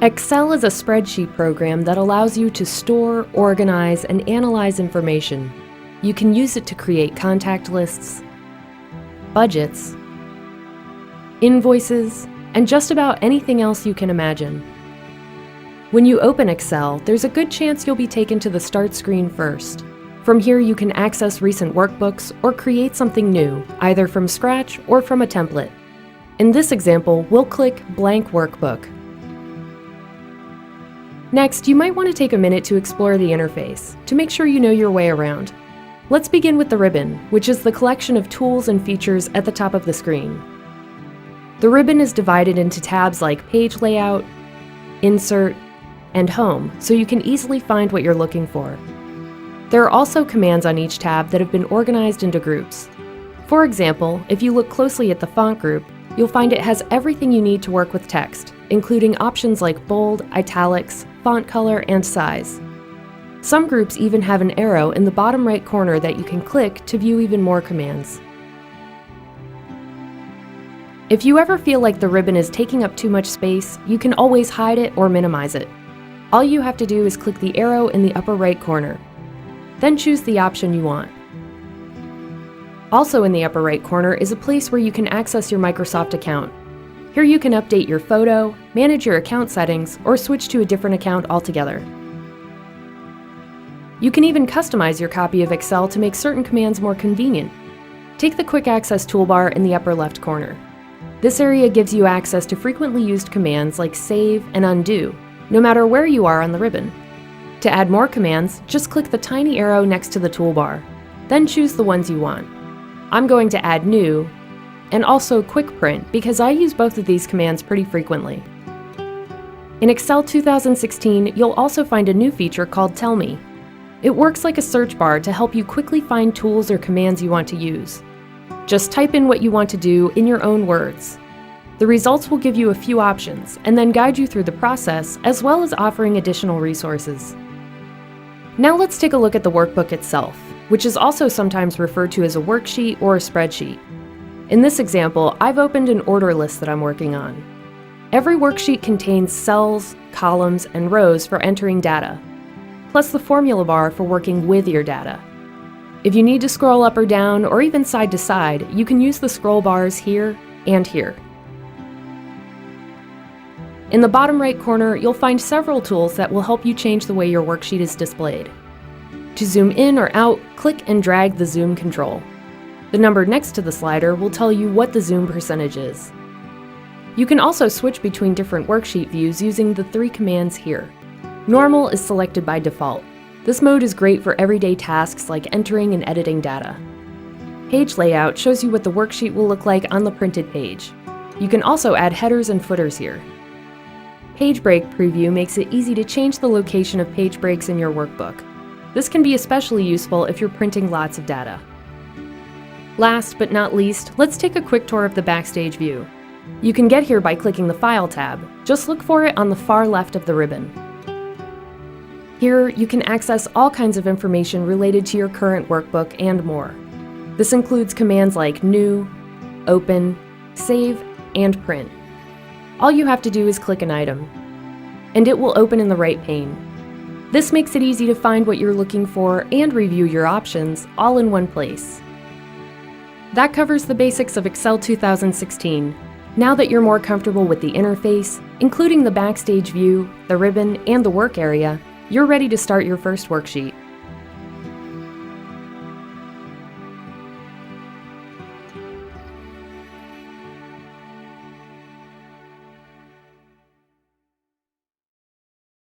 Excel is a spreadsheet program that allows you to store, organize, and analyze information. You can use it to create contact lists, budgets, invoices, and just about anything else you can imagine. When you open Excel, there's a good chance you'll be taken to the Start screen first. From here, you can access recent workbooks or create something new, either from scratch or from a template. In this example, we'll click Blank Workbook. Next, you might want to take a minute to explore the interface, to make sure you know your way around. Let's begin with the ribbon, which is the collection of tools and features at the top of the screen. The ribbon is divided into tabs like Page Layout, Insert, and Home, so you can easily find what you're looking for. There are also commands on each tab that have been organized into groups. For example, if you look closely at the font group, you'll find it has everything you need to work with text, including options like bold, italics, font color, and size. Some groups even have an arrow in the bottom right corner that you can click to view even more commands. If you ever feel like the ribbon is taking up too much space, you can always hide it or minimize it. All you have to do is click the arrow in the upper right corner. Then choose the option you want. Also in the upper right corner is a place where you can access your Microsoft account. Here you can update your photo, manage your account settings, or switch to a different account altogether. You can even customize your copy of Excel to make certain commands more convenient. Take the Quick Access toolbar in the upper left corner. This area gives you access to frequently used commands like save and undo, no matter where you are on the ribbon. To add more commands, just click the tiny arrow next to the toolbar. Then choose the ones you want. I'm going to add New, and also Quick Print because I use both of these commands pretty frequently. In Excel 2016, you'll also find a new feature called Tell Me. It works like a search bar to help you quickly find tools or commands you want to use. Just type in what you want to do in your own words. The results will give you a few options and then guide you through the process, as well as offering additional resources. Now let's take a look at the workbook itself, which is also sometimes referred to as a worksheet or a spreadsheet. In this example, I've opened an order list that I'm working on. Every worksheet contains cells, columns, and rows for entering data, plus the formula bar for working with your data. If you need to scroll up or down, or even side to side, you can use the scroll bars here and here. In the bottom right corner, you'll find several tools that will help you change the way your worksheet is displayed. To zoom in or out, click and drag the zoom control. The number next to the slider will tell you what the zoom percentage is. You can also switch between different worksheet views using the 3 commands here. Normal is selected by default. This mode is great for everyday tasks like entering and editing data. Page Layout shows you what the worksheet will look like on the printed page. You can also add headers and footers here. Page Break Preview makes it easy to change the location of page breaks in your workbook. This can be especially useful if you're printing lots of data. Last but not least, let's take a quick tour of the Backstage view. You can get here by clicking the File tab. Just look for it on the far left of the ribbon. Here, you can access all kinds of information related to your current workbook and more. This includes commands like New, Open, Save, and Print. All you have to do is click an item, and it will open in the right pane. This makes it easy to find what you're looking for and review your options all in one place. That covers the basics of Excel 2016. Now that you're more comfortable with the interface, including the Backstage view, the ribbon, and the work area, you're ready to start your first worksheet.